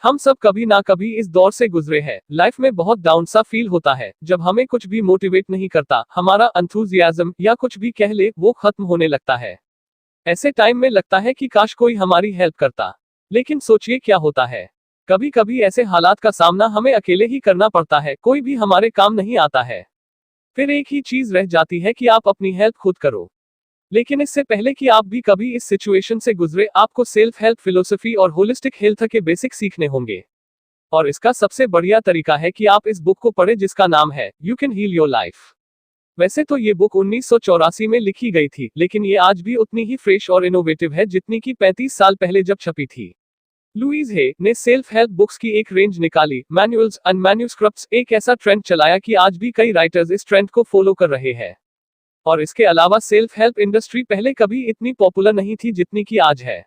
हम सब कभी ना कभी इस दौर से गुजरे हैं। लाइफ में बहुत डाउन सा फील होता है जब हमें कुछ भी मोटिवेट नहीं करता, हमारा एंथुजियाज्म या कुछ भी कह ले वो खत्म होने लगता है। ऐसे टाइम में लगता है कि काश कोई हमारी हेल्प करता। लेकिन सोचिए क्या होता है, कभी कभी ऐसे हालात का सामना हमें अकेले ही करना पड़ता है, कोई भी हमारे काम नहीं आता है। फिर एक ही चीज रह जाती है कि आप अपनी हेल्प खुद करो। लेकिन इससे पहले कि आप भी कभी इस सिचुएशन से गुजरे, आपको सेल्फ हेल्प फिलोसफी और होलिस्टिक हेल्थ के बेसिक सीखने होंगे। और इसका सबसे बढ़िया तरीका है कि आप इस बुक को पढ़ें जिसका नाम है you can heal your life. वैसे तो ये बुक 1984 में लिखी गई थी, लेकिन ये आज भी उतनी ही फ्रेश और इनोवेटिव है जितनी कि 35 साल पहले जब छपी थी। लुईस हे ने सेल्फ हेल्प बुक्स की एक रेंज निकाली, मैनुअल्स एंड मैन्यूस्क्रिप्ट्स, एक ऐसा ट्रेंड चलाया कि आज भी कई राइटर्स इस ट्रेंड को फॉलो कर रहे हैं। और इसके अलावा सेल्फ हेल्प इंडस्ट्री पहले कभी इतनी पॉपुलर नहीं थी जितनी की आज है,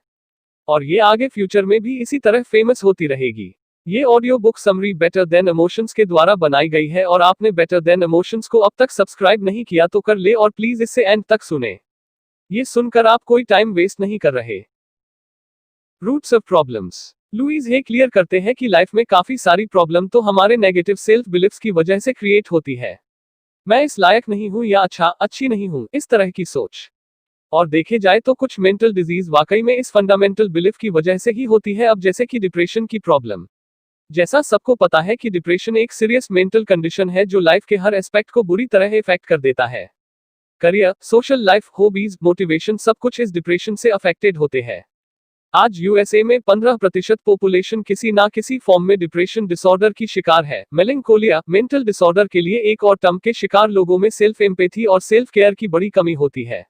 और ये आगे फ्यूचर में भी इसी तरह फेमस होती रहेगी। ये audio book summary better than emotions के द्वारा बनाई गई है, और आपने बेटर देन इमोशंस को अब तक सब्सक्राइब नहीं किया तो कर ले, और प्लीज इसे एंड तक सुने। ये सुनकर आप कोई टाइम वेस्ट नहीं कर रहे। Roots of problems. Louise Hay clear करते हैं कि लाइफ में काफी सारी प्रॉब्लम तो हमारे नेगेटिव सेल्फ बिलीफ्स की वजह से क्रिएट होती है। मैं इस लायक नहीं हूं या अच्छी नहीं हूं, इस तरह की सोच। और देखे जाए तो कुछ मेंटल डिजीज वाकई में इस फंडामेंटल बिलीफ की वजह से ही होती है। अब जैसे कि डिप्रेशन की प्रॉब्लम। जैसा सबको पता है कि डिप्रेशन एक सीरियस मेंटल कंडीशन है जो लाइफ के हर एस्पेक्ट को बुरी तरह इफेक्ट कर देता है। Career, social life, hobbies, motivation, सब कुछ इस डिप्रेशन से अफेक्टेड होते हैं। आज यूएसए में 15% पॉपुलेशन किसी ना किसी फॉर्म में डिप्रेशन डिसऑर्डर की शिकार है। मेलंकोलिया मेंटल डिसऑर्डर के लिए एक और टर्म के शिकार लोगों में सेल्फ एम्पैथी और सेल्फ केयर की बड़ी कमी होती है।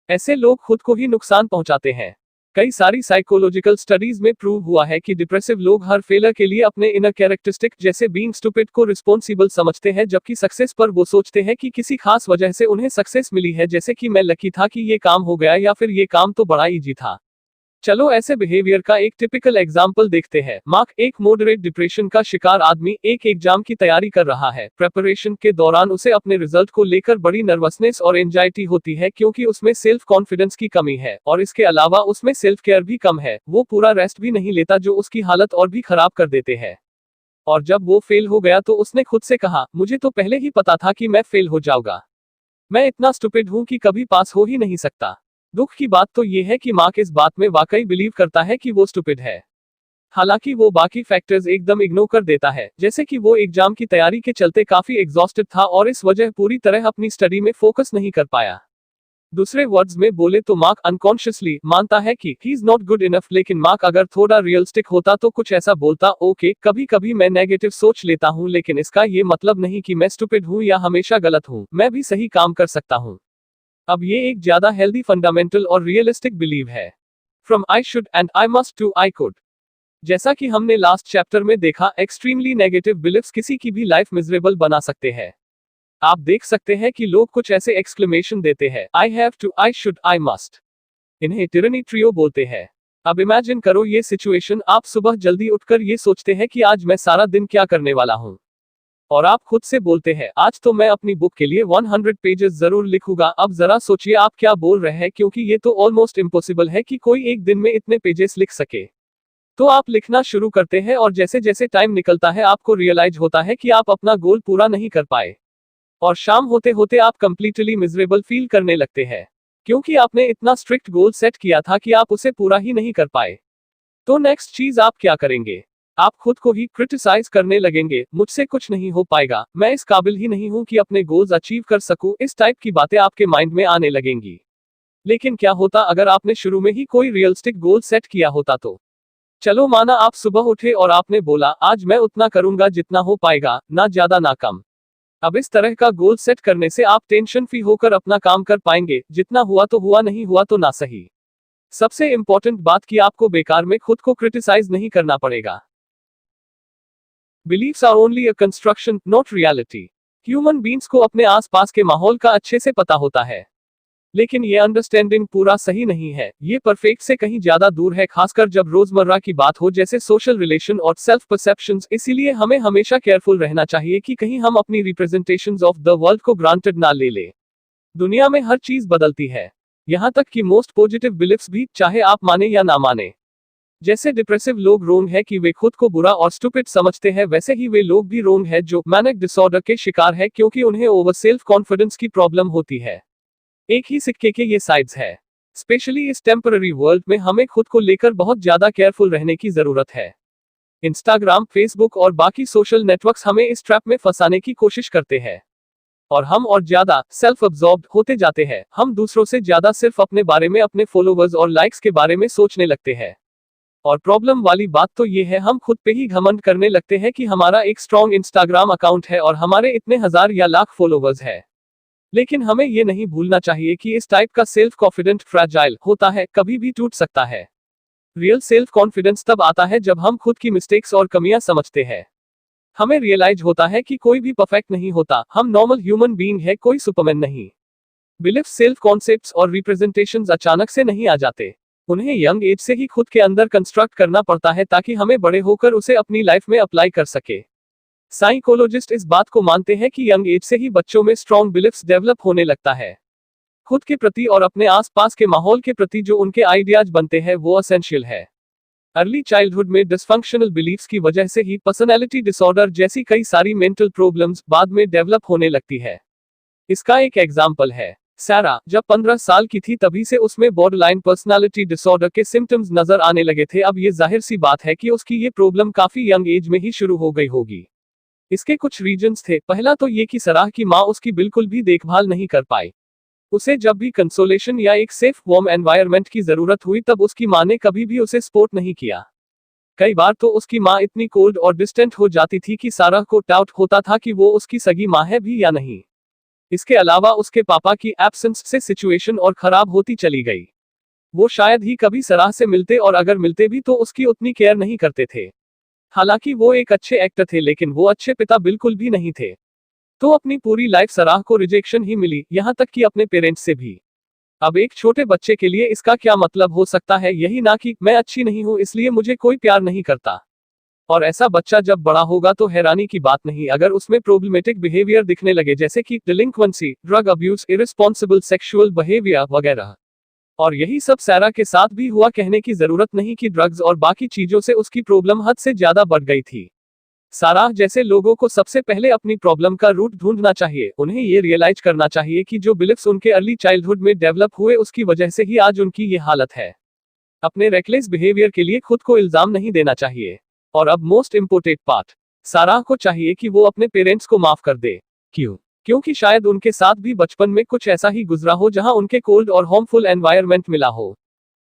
ऐसे लोग खुद को ही नुकसान पहुंचाते हैं। कई सारी साइकोलॉजिकल स्टडीज में प्रूव हुआ है कि डिप्रेसिव लोग हर फेलर के लिए अपने इनर कैरेक्टरिस्टिक जैसे बीइंग स्टूपिड को रिस्पॉन्सिबल समझते हैं, जबकि सक्सेस पर वो सोचते हैं कि किसी खास वजह से उन्हें सक्सेस मिली है, जैसे कि मैं लकी था कि ये काम हो गया, या फिर ये काम तो बड़ा इजी था। चलो ऐसे बिहेवियर का एक टिपिकल एग्जाम्पल देखते हैं। मार्क, एक मॉडरेट डिप्रेशन का शिकार आदमी, एक एग्जाम की तैयारी कर रहा है। प्रेपरेशन के दौरान उसे अपने रिजल्ट को लेकर बड़ी नर्वसनेस और एंजाइटी होती है, क्योंकि उसमें सेल्फ कॉन्फिडेंस की कमी है, और इसके अलावा उसमें सेल्फ केयर भी कम है। वो पूरा रेस्ट भी नहीं लेता, जो उसकी हालत और भी खराब कर देते हैं। और जब वो फेल हो गया तो उसने खुद से कहा, मुझे तो पहले ही पता था कि मैं फेल हो जाऊंगा। मैं इतना स्टूपिड हूं कि कभी पास हो ही नहीं सकता। दुख की बात तो ये है कि मार्क इस बात में वाकई बिलीव करता है कि वो स्टूपिड है। हालांकि वो बाकी फैक्टर्स एकदम इग्नोर कर देता है, जैसे कि वो एग्जाम की तैयारी के चलते काफी एग्जॉस्टेड था और इस वजह पूरी तरह अपनी स्टडी में फोकस नहीं कर पाया। दूसरे वर्ड्स में बोले तो मार्क अनकॉन्शियसली मानता है कि he is not good enough. लेकिन मार्क अगर थोड़ा रियलिस्टिक होता तो कुछ ऐसा बोलता, ओके, कभी कभी मैं नेगेटिव सोच लेता हूं, लेकिन इसका ये मतलब नहीं कि मैं स्टूपिड हूं या हमेशा गलत हूं। मैं भी सही काम कर सकता हूं। अब ये एक ज्यादा हेल्दी, फंडामेंटल और रियलिस्टिक बिलीव है। From I should and I must to I could. जैसा कि हमने लास्ट चैप्टर में देखा, एक्सट्रीमली नेगेटिव बिलीव्स किसी की भी लाइफ मिजरेबल बना सकते हैं। आप देख सकते हैं कि लोग कुछ ऐसे एक्सक्लेमेशन देते हैं, I have to, I should, I must. इन्हें टिरनी ट्रियो बोलते हैं। अब इमेजिन करो ये सिचुएशन, आप सुबह जल्दी उठकर ये सोचते हैं कि आज मैं सारा दिन क्या करने वाला हूं। और आप खुद से बोलते हैं, आज तो मैं अपनी बुक के लिए 100 पेजेस जरूर लिखूंगा। अब जरा सोचिए आप क्या बोल रहे हैं, क्योंकि ये तो ऑलमोस्ट इम्पॉसिबल है कि कोई एक दिन में इतने पेजेस लिख सके। तो आप लिखना शुरू करते हैं, और जैसे जैसे टाइम निकलता है आपको रियलाइज होता है कि आप अपना गोल पूरा नहीं कर पाए। और शाम होते होते आप कंप्लीटली मिजरेबल फील करने लगते हैं, क्योंकि आपने इतना स्ट्रिक्ट गोल सेट किया था कि आप उसे पूरा ही नहीं कर पाए। तो नेक्स्ट चीज आप क्या करेंगे? आप खुद को ही क्रिटिसाइज करने लगेंगे, मुझसे कुछ नहीं हो पाएगा, मैं इस काबिल ही नहीं हूं कि अपने गोल्स अचीव कर सकूं। इस टाइप की बातें आपके माइंड में आने लगेंगी। लेकिन क्या होता अगर आपने शुरू में ही कोई रियलिस्टिक गोल सेट किया होता तो? चलो माना आप सुबह उठे और आपने बोला, आज मैं उतना करूंगा जितना हो पाएगा, ना ज्यादा ना कम। अब इस तरह का गोल सेट करने से आप टेंशन फ्री होकर अपना काम कर पाएंगे। जितना हुआ तो हुआ, नहीं हुआ तो ना सही। सबसे इंपॉर्टेंट बात कि आपको बेकार में खुद को क्रिटिसाइज नहीं करना पड़ेगा। Beliefs are only a construction, not reality. Human beings को अपने आसपास के माहौल का अच्छे से पता होता है, लेकिन ये अंडरस्टैंडिंग पूरा सही नहीं है। ये परफेक्ट से कहीं ज्यादा दूर है, खासकर जब रोजमर्रा की बात हो, जैसे सोशल रिलेशन और सेल्फ परसेप्शंस। इसीलिए हमें हमेशा केयरफुल रहना चाहिए कि कहीं हम अपनी रिप्रेजेंटेशंस ऑफ द वर्ल्ड को ग्रांटेड ना ले ले। दुनिया में हर चीज बदलती है, यहां तक कि मोस्ट पॉजिटिव बिलीफ्स भी, चाहे आप माने या ना माने। जैसे डिप्रेसिव लोग रोंग है कि वे खुद को बुरा और स्टूपिड समझते हैं, वैसे ही वे लोग भी रोंग है जो मैनिक डिसऑर्डर के शिकार है क्योंकि उन्हें ओवर सेल्फ कॉन्फिडेंस की प्रॉब्लम होती है। एक ही सिक्के के ये साइड्स है। स्पेशली इस टेम्पररी वर्ल्ड में हमें खुद को लेकर बहुत ज्यादा केयरफुल रहने की जरूरत है। इंस्टाग्राम, फेसबुक और बाकी सोशल नेटवर्क्स हमें इस ट्रैप में फंसाने की कोशिश करते हैं और हम और ज्यादा सेल्फ अब्जॉर्ब्ड होते जाते हैं। हम दूसरों से ज्यादा सिर्फ अपने बारे में, अपने फॉलोवर्स और लाइक्स के बारे में सोचने लगते हैं। और प्रॉब्लम वाली बात तो ये है, हम खुद पे ही घमंड करने लगते हैं कि हमारा एक स्ट्रॉन्ग इंस्टाग्राम अकाउंट है और हमारे इतने हजार या लाख फॉलोवर्स है। लेकिन हमें ये नहीं भूलना चाहिए कि इस टाइप का सेल्फ कॉन्फिडेंट फ्रैजाइल होता है, कभी भी टूट सकता है। रियल सेल्फ कॉन्फिडेंस तब आता है जब हम खुद की मिस्टेक्स और कमियां समझते हैं। हमें रियलाइज होता है कि कोई भी परफेक्ट नहीं होता, हम नॉर्मल ह्यूमन बीइंग है, कोई सुपरमैन नहीं। बिलीफ, सेल्फ कॉन्सेप्ट्स और रिप्रेजेंटेशंस अचानक से नहीं आ जाते। उन्हें यंग एज से ही खुद के अंदर कंस्ट्रक्ट करना पड़ता है ताकि हमें बड़े होकर उसे अपनी लाइफ में अप्लाई कर सके। साइकोलॉजिस्ट इस बात को मानते हैं कि यंग एज से ही बच्चों में स्ट्रॉन्ग बिलीफ्स डेवलप होने लगता है। खुद के प्रति और अपने आसपास के माहौल के प्रति जो उनके आइडियाज बनते हैं वो एसेंशियल है। अर्ली चाइल्डहुड में डिसफंक्शनल बिलीफ्स की वजह से ही पर्सनैलिटी डिसऑर्डर जैसी कई सारी मेंटल प्रॉब्लम्स बाद में डेवलप होने लगती है। इसका एक एग्जाम्पल है सारा। जब 15 साल की थी तभी से उसमें बॉर्डरलाइन पर्सनालिटी डिसऑर्डर के सिम्टम्स नजर आने लगे थे। अब ये जाहिर सी बात है कि उसकी ये प्रॉब्लम काफी यंग एज में ही शुरू हो गई होगी। इसके कुछ रीजंस थे। पहला तो ये कि सराह की माँ उसकी बिल्कुल भी देखभाल नहीं कर पाई। उसे जब भी कंसोलेशन या एक सेफ वार्म एनवायरनमेंट की जरूरत हुई तब उसकी माँ ने कभी भी उसे सपोर्ट नहीं किया। कई बार तो उसकी माँ इतनी कोल्ड और डिस्टेंट हो जाती थी कि सारा को डाउट होता था कि वो उसकी सगी माँ है भी या नहीं। इसके अलावा उसके पापा की एब्सेंस से सिचुएशन और खराब होती चली गई। वो शायद ही कभी सराह से मिलते और अगर मिलते भी तो उसकी उतनी केयर नहीं करते थे। हालांकि वो एक अच्छे एक्टर थे लेकिन वो अच्छे पिता बिल्कुल भी नहीं थे। तो अपनी पूरी लाइफ सराह को रिजेक्शन ही मिली, यहाँ तक कि अपने पेरेंट्स से भी। अब एक छोटे बच्चे के लिए इसका क्या मतलब हो सकता है, यही ना कि मैं अच्छी नहीं हूँ इसलिए मुझे कोई प्यार नहीं करता। और ऐसा बच्चा जब बड़ा होगा तो हैरानी की बात नहीं अगर उसमें प्रॉब्लमेटिक बिहेवियर दिखने लगे, जैसे कि delinquency, drug abuse, irresponsible sexual behaviour वगैरह। और यही सब सारा के साथ भी हुआ। कहने की जरूरत नहीं कि ड्रग्स और बाकी चीजों से उसकी प्रॉब्लम हद से ज्यादा बढ़ गई थी। सारा जैसे लोगों को सबसे पहले अपनी प्रॉब्लम का रूट ढूंढना चाहिए। उन्हें ये रियलाइज करना चाहिए कि जो बिलीफ्स उनके अर्ली चाइल्डहुड में डेवलप हुए उसकी वजह से ही आज उनकी ये हालत है। अपने रेकलेस बिहेवियर के लिए खुद को इल्जाम नहीं देना चाहिए। और अब मोस्ट इंपोर्टेंट पार्ट, सारा को चाहिए कि वो अपने पेरेंट्स को माफ कर दे। क्यों? क्योंकि शायद उनके साथ भी बचपन में कुछ ऐसा ही गुजरा हो जहां उनके कोल्ड और हार्मफुल एनवायरनमेंट मिला हो।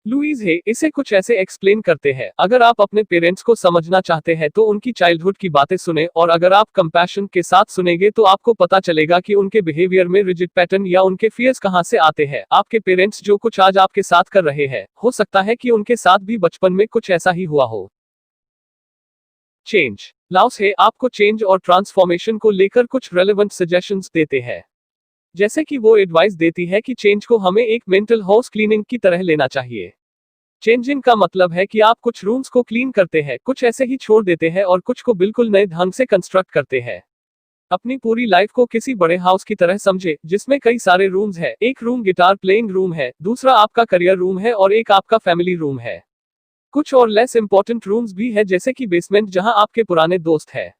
लुईस हे इसे कुछ ऐसे एक्सप्लेन करते हैं, अगर आप अपने पेरेंट्स को समझना चाहते हैं तो उनकी चाइल्डहुड की बातें सुने और अगर आप कंपैशन के साथ सुनेंगे तो आपको पता चलेगा कि उनके बिहेवियर में रिजिड पैटर्न या उनके फियर्स कहां से आते हैं। आपके पेरेंट्स जो कुछ आज आपके साथ कर रहे हैं, हो सकता है कि उनके साथ भी बचपन में कुछ ऐसा ही हुआ हो। चेंज लाउस है आपको चेंज और ट्रांसफॉर्मेशन को लेकर कुछ रेलेवेंट सजेशंस देते हैं। जैसे कि वो एडवाइस देती है कि चेंज को हमें एक मेंटल हाउस क्लीनिंग की तरह लेना चाहिए। चेंजिंग का मतलब है कि आप कुछ रूम्स को क्लीन करते हैं, कुछ ऐसे ही छोड़ देते हैं और कुछ को बिल्कुल नए ढंग से कंस्ट्रक्ट करते हैं। अपनी पूरी लाइफ को किसी बड़े हाउस की तरह समझे जिसमें कई सारे रूम्स हैं। एक रूम गिटार प्लेइंग रूम है, दूसरा आपका करियर रूम है और एक आपका फैमिली रूम है। कुछ और लेस इंपॉर्टेंट रूम्स भी है जैसे कि बेसमेंट जहां आपके पुराने दोस्त है।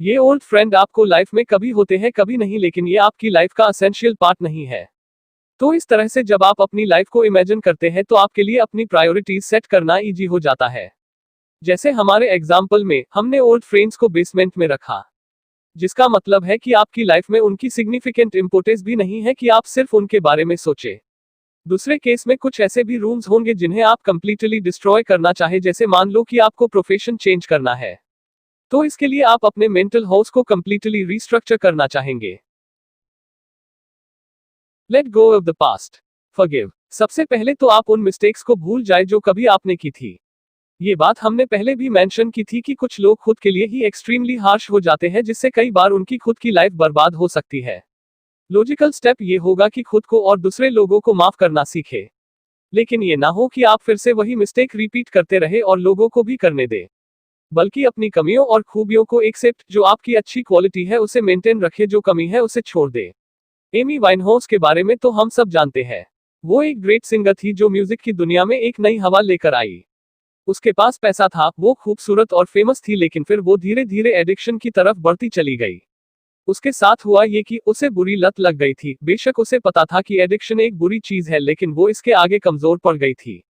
ये ओल्ड फ्रेंड आपको लाइफ में कभी होते हैं कभी नहीं, लेकिन ये आपकी लाइफ का एसेंशियल पार्ट नहीं है। तो इस तरह से जब आप अपनी लाइफ को इमेजिन करते हैं तो आपके लिए अपनी प्रायोरिटीज सेट करना इजी हो जाता है। जैसे हमारे एग्जाम्पल में हमने ओल्ड फ्रेंड्स को बेसमेंट में रखा, जिसका मतलब है कि आपकी लाइफ में उनकी सिग्निफिकेंट इंपोर्टेंस भी नहीं है कि आप सिर्फ उनके बारे में सोचे। दूसरे केस में कुछ ऐसे भी रूम्स होंगे जिन्हें आप कंप्लीटली डिस्ट्रॉय करना चाहे, जैसे मान लो कि आपको प्रोफेशन चेंज करना है, तो इसके लिए आप अपने मेंटल हाउस को कंप्लीटली रीस्ट्रक्चर करना चाहेंगे। Let go of the past, forgive. सबसे पहले तो आप उन मिस्टेक्स को भूल जाए जो कभी आपने की थी। ये बात हमने पहले भी मेंशन की थी कि कुछ लोग खुद के लिए ही एक्सट्रीमली हार्श हो जाते हैं, जिससे कई बार उनकी खुद की लाइफ बर्बाद हो सकती है। लॉजिकल स्टेप ये होगा कि खुद को और दूसरे लोगों को माफ करना सीखे, लेकिन ये ना हो कि आप फिर से वही मिस्टेक रिपीट करते रहे और लोगों को भी करने दे। बल्कि अपनी कमियों और खूबियों को एक्सेप्ट, जो आपकी अच्छी क्वालिटी है उसे मेंटेन रखे, जो कमी है उसे छोड़ दे। एमी वाइनहाउस के बारे में तो हम सब जानते हैं। वो एक ग्रेट सिंगर थी जो म्यूजिक की दुनिया में एक नई हवा लेकर आई। उसके पास पैसा था, वो खूबसूरत और फेमस थी, लेकिन फिर वो धीरे धीरे एडिक्शन की तरफ बढ़ती चली गई। उसके साथ हुआ ये कि उसे बुरी लत लग गई थी। बेशक उसे पता था कि एडिक्शन एक बुरी चीज है, लेकिन वो इसके आगे कमजोर पड़ गई थी।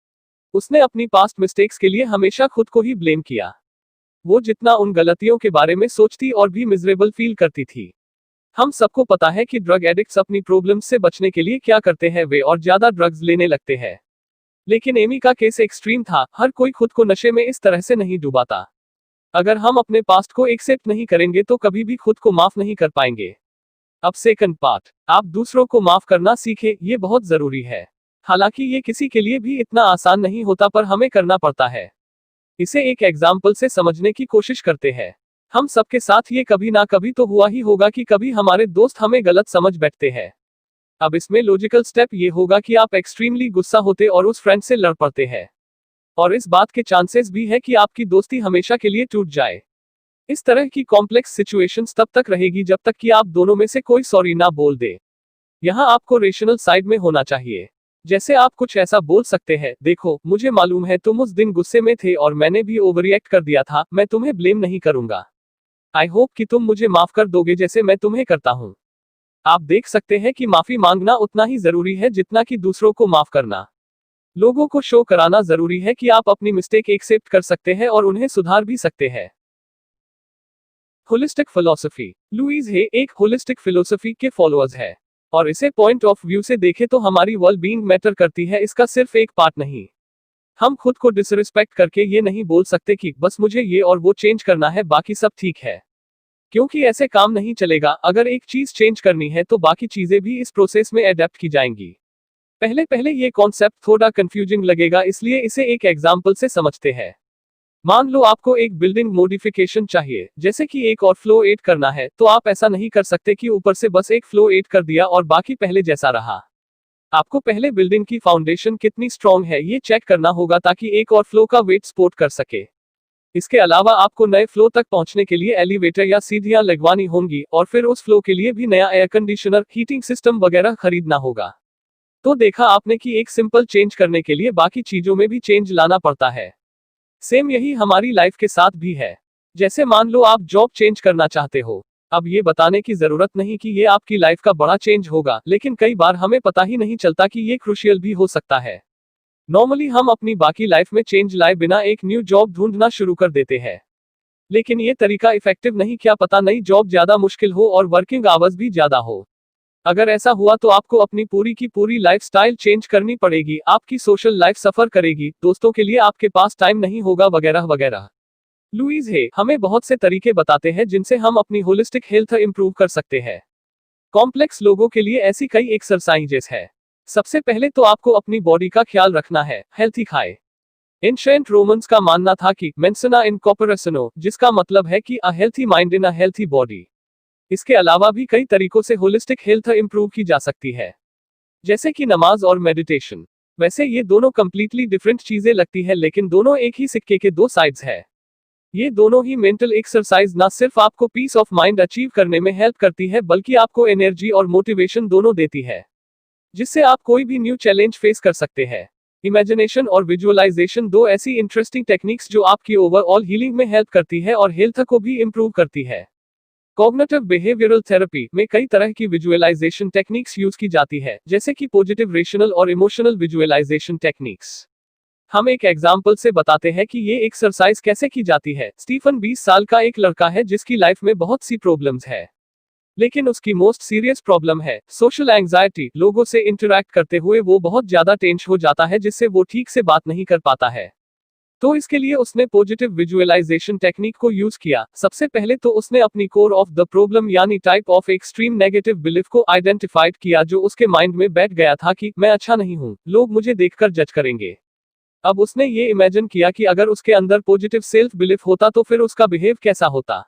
उसने अपनी पास्ट मिस्टेक्स के लिए हमेशा खुद को ही ब्लेम किया। वो जितना उन गलतियों के बारे में सोचती और भी मिजरेबल फील करती थी। हम सबको पता है कि ड्रग एडिक्ट्स अपनी प्रॉब्लम्स से बचने के लिए क्या करते हैं, वे और ज्यादा ड्रग्स लेने लगते हैं। लेकिन एमी का केस एक्सट्रीम था। हर कोई खुद को नशे में इस तरह से नहीं डुबाता। अगर हम अपने पास्ट को एक्सेप्ट नहीं करेंगे तो कभी भी खुद को माफ नहीं कर पाएंगे। अब सेकंड पार्ट, आप दूसरों को माफ करना सीखें, ये बहुत जरूरी है। हालांकि ये किसी के लिए भी इतना आसान नहीं होता, पर हमें करना पड़ता है। इसे एक एग्जाम्पल से समझने की कोशिश करते हैं। हम सबके साथ ये कभी ना कभी तो हुआ ही होगा कि कभी हमारे दोस्त हमें गलत समझ बैठते हैं। अब इसमें लॉजिकल स्टेप ये होगा कि आप एक्सट्रीमली गुस्सा होते और उस फ्रेंड से लड़ पड़ते हैं। और इस बात के चांसेस भी है कि आपकी दोस्ती हमेशा के लिए टूट जाए। इस तरह की कॉम्प्लेक्स सिचुएशंस तब तक रहेगी जब तक कि आप दोनों में से कोई सॉरी ना बोल दे। यहाँ आपको रेशनल साइड में होना चाहिए। जैसे आप कुछ ऐसा बोल सकते हैं, देखो मुझे मालूम है तुम उस दिन गुस्से में थे और मैंने भी ओवररिएक्ट कर दिया था, मैं तुम्हें ब्लेम नहीं करूंगा। आई होप कि तुम मुझे माफ कर दोगे जैसे मैं तुम्हें करता हूँ। आप देख सकते हैं कि माफी मांगना उतना ही जरूरी है जितना कि दूसरों को माफ करना। लोगों को शो कराना जरूरी है कि आप अपनी मिस्टेक एक्सेप्ट कर सकते हैं और उन्हें सुधार भी सकते हैं। Holistic philosophy. लुईस हे एक होलिस्टिक फिलॉसफी के फॉलोअर्स है और इसे पॉइंट ऑफ व्यू से देखें तो हमारी वेल बीइंग मैटर करती है, इसका सिर्फ एक पार्ट नहीं। हम खुद को डिसरिस्पेक्ट करके ये नहीं बोल सकते कि बस मुझे ये और वो चेंज करना है, बाकी सब ठीक है। क्योंकि ऐसे काम नहीं चलेगा। अगर एक चीज चेंज करनी है तो बाकी चीजें भी इस प्रोसेस में अडेप्ट की जाएंगी। पहले पहले ये कॉन्सेप्ट थोड़ा कंफ्यूजिंग लगेगा, इसलिए इसे एक एग्जाम्पल से समझते हैं। मान लो आपको एक बिल्डिंग मॉडिफिकेशन चाहिए, जैसे कि एक और फ्लो ऐड करना है, तो आप ऐसा नहीं कर सकते कि ऊपर से बस एक फ्लो ऐड कर दिया और बाकी पहले जैसा रहा। आपको पहले बिल्डिंग की फाउंडेशन कितनी स्ट्रॉन्ग है ये चेक करना होगा ताकि एक और फ्लो का वेट सपोर्ट कर सके। इसके अलावा आपको नए फ्लो तक पहुंचने के लिए एलिवेटर या सीढ़ियां लगवानी होंगी और फिर उस फ्लो के लिए भी नया एयर कंडीशनर, हीटिंग सिस्टम वगैरह खरीदना होगा। तो देखा आपने कि एक सिंपल चेंज करने के लिए बाकी चीजों में भी चेंज लाना पड़ता है। सेम यही हमारी लाइफ के साथ भी है। जैसे मान लो आप जॉब चेंज करना चाहते हो। अब ये बताने की जरूरत नहीं कि ये आपकी लाइफ का बड़ा चेंज होगा, लेकिन कई बार हमें पता ही नहीं चलता कि ये क्रूशियल भी हो सकता है। नॉर्मली हम अपनी बाकी लाइफ में चेंज लाए बिना एक न्यू जॉब ढूंढना शुरू कर देते हैं। लेकिन ये तरीका इफेक्टिव नहीं, क्या पता नई जॉब ज्यादा मुश्किल हो और वर्किंग आवर्स भी ज्यादा हो। अगर ऐसा हुआ तो आपको अपनी पूरी की पूरी लाइफस्टाइल चेंज करनी पड़ेगी, आपकी सोशल लाइफ सफर करेगी, दोस्तों के लिए आपके पास टाइम नहीं होगा, वगैरह वगैरह। लुईस हे हमें बहुत से तरीके बताते हैं जिनसे हम अपनी होलिस्टिक हेल्थ इंप्रूव कर सकते हैं। कॉम्प्लेक्स लोगों के लिए ऐसी कई एक्सरसाइजेस है। सबसे पहले तो आपको अपनी बॉडी का ख्याल रखना है, हेल्थी खाए। एंशिएंट रोमन्स का मानना था कि मेंसना इन कॉर्पोरे सनो, जिसका मतलब है कि अ healthy mind in a healthy body. इसके अलावा भी कई तरीकों से होलिस्टिक हेल्थ इंप्रूव की जा सकती है, जैसे कि नमाज और मेडिटेशन। वैसे ये दोनों कंप्लीटली डिफरेंट चीजें लगती है, लेकिन दोनों एक ही सिक्के के दो साइड्स है। ये दोनों ही मेंटल एक्सरसाइज ना सिर्फ आपको पीस ऑफ माइंड अचीव करने में हेल्प करती है, बल्कि आपको एनर्जी और मोटिवेशन दोनों देती है, जिससे आप कोई भी न्यू चैलेंज फेस कर सकते हैं। इमेजिनेशन और विजुअलाइजेशन दो ऐसी इंटरेस्टिंग टेक्निक्स जो आपकी ओवरऑल हीलिंग में हेल्प करती है और हेल्थ को भी इंप्रूव करती है। कॉग्निटिव बिहेवियरल थेरेपी में कई तरह की विजुअलाइजेशन टेक्निक्स यूज की जाती है, जैसे कि पॉजिटिव, रेशनल और इमोशनल विजुअलाइजेशन टेक्निक्स। हम एक एग्जाम्पल से बताते हैं कि ये एक्सरसाइज कैसे की जाती है। स्टीफन 20 साल का एक लड़का है जिसकी लाइफ में बहुत सी प्रॉब्लम्स है, लेकिन उसकी मोस्ट सीरियस प्रॉब्लम है सोशल एंजाइटी। लोगों से इंटरैक्ट करते हुए वो बहुत ज्यादा टेंस हो जाता है, जिससे वो ठीक से बात नहीं कर पाता है। तो इसके लिए उसने पॉजिटिव विजुअलाइजेशन टेक्निक को यूज किया। सबसे पहले तो उसने अपनी कोर ऑफ द प्रॉब्लम यानी type of extreme negative belief को आइडेंटिफाइड किया, जो उसके माइंड में बैठ गया था कि मैं अच्छा नहीं हूं, लोग मुझे देखकर जज करेंगे। अब उसने ये इमेजिन किया कि अगर उसके अंदर पॉजिटिव सेल्फ बिलीफ होता तो फिर उसका बिहेव कैसा होता।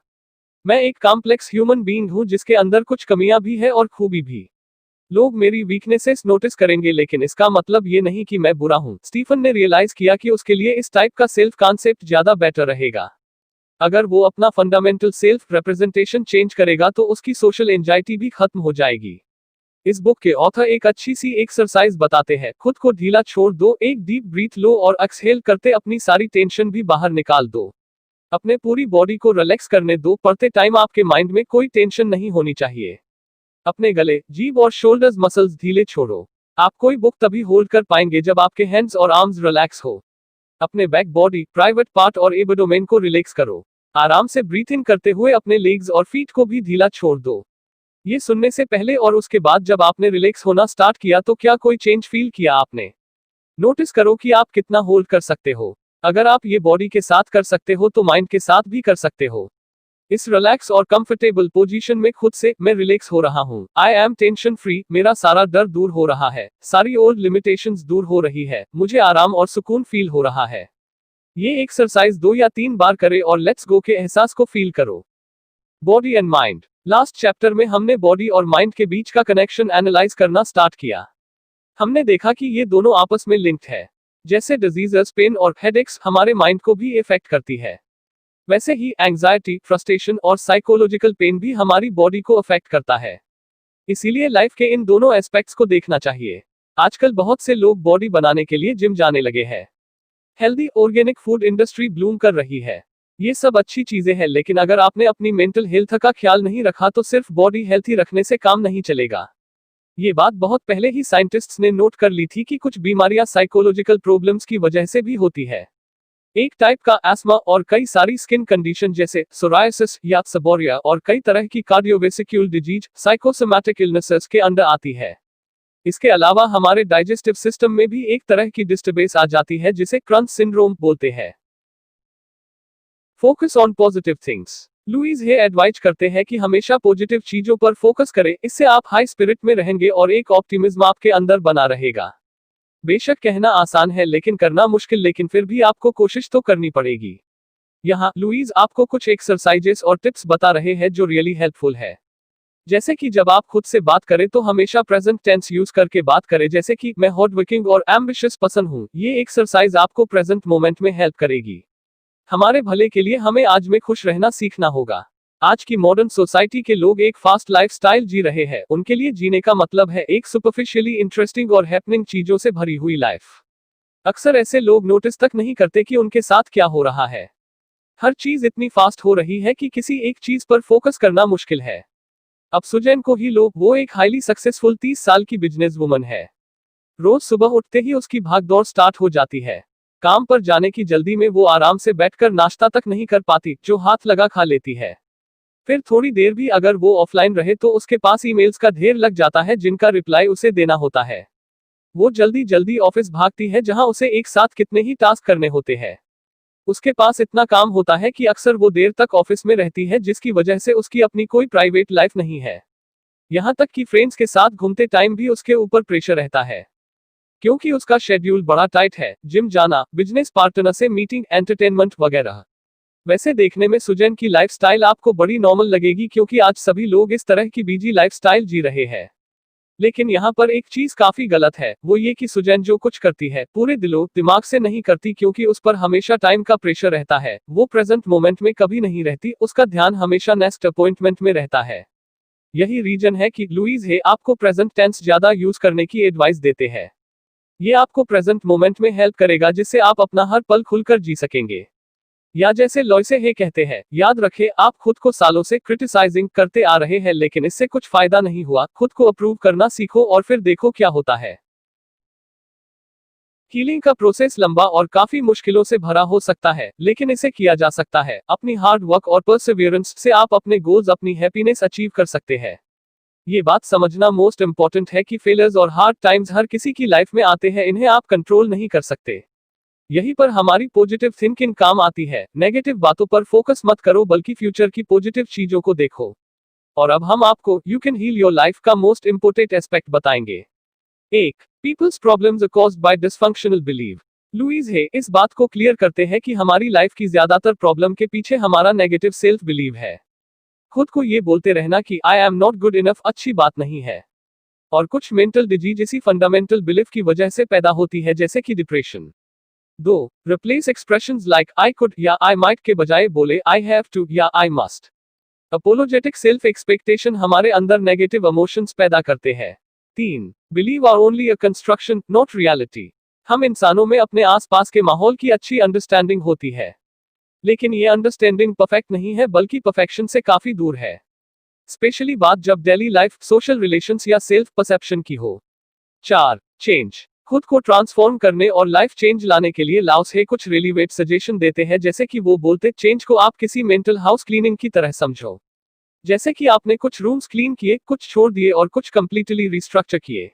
मैं एक कॉम्प्लेक्स ह्यूमन बीइंग हूं जिसके अंदर कुछ कमियां भी है और खूबी भी। लोग मेरी वीकनेसेस नोटिस करेंगे, लेकिन इसका मतलब ये नहीं कि मैं बुरा हूं। स्टीफन ने रियलाइज किया कि उसके लिए इस टाइप का सेल्फ कॉन्सेप्ट ज्यादा बेटर रहेगा। अगर वो अपना फंडामेंटल सेल्फ रिप्रेजेंटेशन चेंज करेगा तो उसकी सोशल एंजाइटी भी खत्म हो जाएगी। इस बुक के ऑथर एक अच्छी सी एक्सरसाइज बताते हैं। खुद को ढीला छोड़ दो, एक डीप ब्रीथ लो और एक्सहेल करते अपनी सारी टेंशन भी बाहर निकाल दो। अपने पूरी बॉडी को रिलैक्स करने दो। पढ़ते टाइम आपके माइंड में कोई टेंशन नहीं होनी चाहिए। अपने गले, जीभ और शोल्डर्स मसल्स ढीले छोड़ो। आप कोई बुक तभी होल्ड कर पाएंगे जब आपके हैंड्स और आर्म्स रिलैक्स हो। अपने बैक, बॉडी, प्राइवेट पार्ट और एब्डोमेन को रिलैक्स करो। आराम से ब्रीथ इन करते हुए अपने लेग्स और फीट को भी ढीला छोड़ दो। ये सुनने से पहले और उसके बाद जब आपने रिलैक्स होना स्टार्ट किया तो क्या कोई चेंज फील किया आपने? नोटिस करो कि आप कितना होल्ड कर सकते हो। अगर आप ये बॉडी के साथ कर सकते हो तो माइंड के साथ भी कर सकते हो। इस रिलैक्स और कंफर्टेबल पोजीशन में खुद से, मैं रिलैक्स हो रहा हूँ, आई एम टेंशन फ्री, मेरा सारा डर दूर हो रहा है, सारी ओल्ड लिमिटेशंस दूर हो रही है, मुझे आराम और सुकून फील हो रहा है। ये एक्सरसाइज 2 या 3 बार करें और लेट्स गो के एहसास को फील करो। Body and mind. Last chapter में हमने बॉडी और माइंड के बीच का कनेक्शन एनालाइज करना स्टार्ट किया। हमने देखा कि ये दोनों आपस में लिंक्ड है। जैसे डिजीजेस, पेन और हेडेक्स हमारे माइंड को भी इफेक्ट करती है, वैसे ही एंजाइटी, फ्रस्ट्रेशन और साइकोलॉजिकल पेन भी हमारी बॉडी को अफेक्ट करता है। इसीलिए लाइफ के इन दोनों एस्पेक्ट्स को देखना चाहिए। आजकल बहुत से लोग बॉडी बनाने के लिए जिम जाने लगे हैं। Healthy organic food industry Bloom कर रही है। ये सब अच्छी चीजें हैं, लेकिन अगर आपने अपनी मेंटल हेल्थ का ख्याल नहीं रखा तो सिर्फ बॉडी हेल्थी रखने से काम नहीं चलेगा। ये बात बहुत पहले ही साइंटिस्ट्स ने नोट कर ली थी कि कुछ बीमारियां साइकोलॉजिकल प्रॉब्लम्स की वजह से भी होती है। एक टाइप का एस्मा और कई सारी स्किन कंडीशन जैसे सोरायसिस या सबोरिया और कई तरह की कार्डियोवेस्कुलर डिजीज साइकोसोमैटिक इलनेसेस के अंडर आती है। इसके अलावा हमारे डाइजेस्टिव सिस्टम में भी एक तरह की डिस्टर्बेंस आ जाती है जिसे क्रंच सिंड्रोम बोलते हैं। Focus on positive things. Louise Hay advise करते हैं कि हमेशा पॉजिटिव चीजों पर फोकस करें, इससे आप हाई स्पिरिट में रहेंगे और एक ऑप्टिमिज्म आपके अंदर बना रहेगा। बेशक कहना आसान है लेकिन करना मुश्किल, लेकिन फिर भी आपको कोशिश तो करनी पड़ेगी। यहाँ लुईस आपको कुछ एक्सरसाइजेस और टिप्स बता रहे हैं जो रियली हेल्पफुल है। जैसे कि जब आप खुद से बात करें तो हमेशा प्रेजेंट टेंस यूज करके बात करें, जैसे कि मैं हार्ड वर्किंग और एम्बिशियस पर्सन हूँ। ये एक्सरसाइज आपको प्रेजेंट मोमेंट में हेल्प करेगी। हमारे भले के लिए हमें आज में खुश रहना सीखना होगा। आज की मॉडर्न सोसाइटी के लोग एक फास्ट लाइफस्टाइल जी रहे हैं। उनके लिए जीने का मतलब है एक सुपरफिशियली इंटरेस्टिंग और हैपनिंग चीजों से भरी हुई लाइफ। अक्सर ऐसे लोग नोटिस तक नहीं करते कि उनके साथ क्या हो रहा है। हर चीज इतनी फास्ट हो रही है कि किसी एक चीज पर फोकस करना मुश्किल है। अब सुजैन को ही लो, वो एक हाईली सक्सेसफुल 30 साल की बिजनेस वुमन है। रोज सुबह उठते ही उसकी भागदौड़ स्टार्ट हो जाती है। काम पर जाने की जल्दी में वो आराम से बैठकर नाश्ता तक नहीं कर पाती, जो हाथ लगा खा लेती है। फिर थोड़ी देर भी अगर वो ऑफलाइन रहे तो उसके पास ईमेल्स का ढेर लग जाता है जिनका रिप्लाई उसे देना होता है। वो जल्दी जल्दी ऑफिस भागती है जहां उसे एक साथ कितने ही टास्क करने होते हैं। उसके पास इतना काम होता है कि अक्सर वो देर तक ऑफिस में रहती है, जिसकी वजह से उसकी अपनी कोई प्राइवेट लाइफ नहीं है। यहाँ तक कि फ्रेंड्स के साथ घूमते टाइम भी उसके ऊपर प्रेशर रहता है, क्योंकि उसका शेड्यूल बड़ा टाइट है। जिम जाना, बिजनेस पार्टनर से मीटिंग, एंटरटेनमेंट वगैरह। वैसे देखने में सुजैन की लाइफस्टाइल आपको बड़ी नॉर्मल लगेगी, क्योंकि आज सभी लोग इस तरह की बिजी लाइफस्टाइल जी रहे हैं। लेकिन यहाँ पर एक चीज काफी गलत है, वो ये कि सुजैन जो कुछ करती है पूरे दिलो दिमाग से नहीं करती, क्योंकि उस पर हमेशा टाइम का प्रेशर रहता है। वो प्रेजेंट मोमेंट में कभी नहीं रहती, उसका ध्यान हमेशा नेक्स्ट अपॉइंटमेंट में रहता है। यही रीजन है कि लुईस हे आपको प्रेजेंट टेंस ज्यादा यूज करने की एडवाइस देते हैं। ये आपको प्रेजेंट मोमेंट में हेल्प करेगा, जिससे आप अपना हर पल खुलकर जी सकेंगे। या जैसे लॉयसे हे कहते हैं, याद रखें आप खुद को सालों से क्रिटिसाइजिंग करते आ रहे हैं, लेकिन इससे कुछ फायदा नहीं हुआ। खुद को अप्रूव करना सीखो और फिर देखो क्या होता है। हीलिंग का प्रोसेस लंबा और काफी मुश्किलों से भरा हो सकता है, लेकिन इसे किया जा सकता है। अपनी हार्ड वर्क और परसिवियरेंस से आप अपने गोल्स, अपनी हैप्पीनेस अचीव कर सकते हैं। ये बात समझना मोस्ट इंपॉर्टेंट है कि फेलियर्स और हार्ड टाइम्स हर किसी की लाइफ में आते हैं, इन्हें आप कंट्रोल नहीं कर सकते। यहीं पर हमारी पॉजिटिव थिंकिंग काम आती है। नेगेटिव बातों पर फोकस मत करो, बल्कि फ्यूचर की पॉजिटिव चीजों को देखो। और अब हम आपको you can heal your life का मोस्ट इंपोर्टेंट एस्पेक्ट बताएंगे। 1. Peoples problems are caused by dysfunctional believe. Louise Hay इस बात को क्लियर करते हैं कि हमारी लाइफ की ज्यादातर प्रॉब्लम के पीछे हमारा नेगेटिव सेल्फ बिलीव है। खुद को ये बोलते रहना कि I am not good enough अच्छी बात नहीं है। और कुछ मेंटल डिजीज इसी फंडामेंटल बिलीफ की वजह से पैदा होती है, जैसे कि depression. 2. Replace expressions like I could या आई माइट के बजाय बोले आई हैव टू या I must. Apologetic self expectation हमारे अंदर नेगेटिव इमोशंस पैदा करते हैं। 3. Believe are only a construction, not reality. हम इंसानों में अपने आसपास के माहौल की अच्छी अंडरस्टैंडिंग होती है, लेकिन ये अंडरस्टैंडिंग परफेक्ट नहीं है बल्कि परफेक्शन से काफी दूर है, स्पेशली बात जब डेली लाइफ, सोशल रिलेशंस या सेल्फ परसेप्शन की हो। 4. चेंज। खुद को ट्रांसफॉर्म करने और लाइफ चेंज लाने के लिए लाओस हे कुछ रेलिवेट सजेशन देते हैं, जैसे कि वो बोलते चेंज को आप किसी मेंटल हाउस क्लीनिंग की तरह समझो, जैसे कि आपने कुछ रूम्स क्लीन किए, कुछ छोड़ दिए और कुछ कंप्लीटली रिस्ट्रक्चर किए।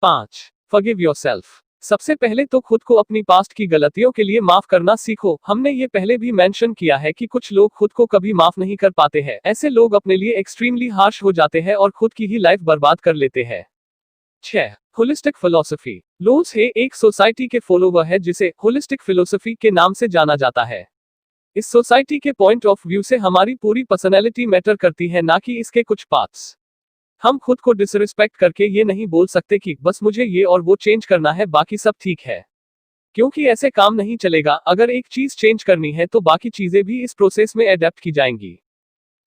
5. Forgive yourself. सबसे पहले तो खुद को अपनी पास्ट की गलतियों के लिए माफ करना सीखो। हमने ये पहले भी मेंशन किया है कि कुछ लोग खुद को कभी माफ नहीं कर पाते हैं। ऐसे लोग अपने लिए एक्सट्रीमली हार्श हो जाते हैं और खुद की ही लाइफ बर्बाद कर लेते हैं। 6. Holistic philosophy. लोस हे एक सोसाइटी के फॉलोवर है जिसे होलिस्टिक फिलॉसफी के नाम से जाना जाता है। इस सोसाइटी के पॉइंट ऑफ व्यू से हमारी पूरी पर्सनैलिटी मैटर करती है, ना कि इसके कुछ पार्ट्स। हम खुद को डिसरिस्पेक्ट करके ये नहीं बोल सकते कि बस मुझे ये और वो चेंज करना है, बाकी सब ठीक है, क्योंकि ऐसे काम नहीं चलेगा। अगर एक चीज चेंज करनी है तो बाकी चीजें भी इस प्रोसेस में अडेप्ट की जाएंगी।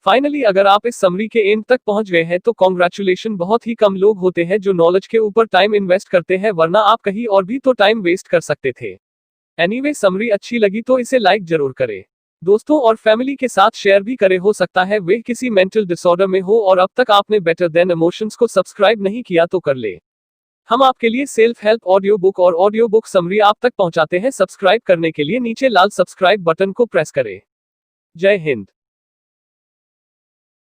फाइनली, अगर आप इस समरी के एंड तक पहुंच गए हैं तो कॉन्ग्रेचुलेशन। बहुत ही कम लोग होते हैं जो नॉलेज के ऊपर टाइम इन्वेस्ट करते हैं, वरना आप कहीं और भी तो टाइम वेस्ट कर सकते थे। एनीवे, समरी अच्छी लगी तो इसे लाइक जरूर करें, दोस्तों और फैमिली के साथ शेयर भी करें। हो सकता है वे किसी मेंटल डिसऑर्डर में हो और अब तक आपने बेटर देन इमोशंस को सब्सक्राइब नहीं किया तो कर ले। हम आपके लिए सेल्फ हेल्प ऑडियो बुक और ऑडियो बुक समरी आप तक पहुंचाते हैं। सब्सक्राइब करने के लिए नीचे लाल सब्सक्राइब बटन को प्रेस करें। जय हिंद।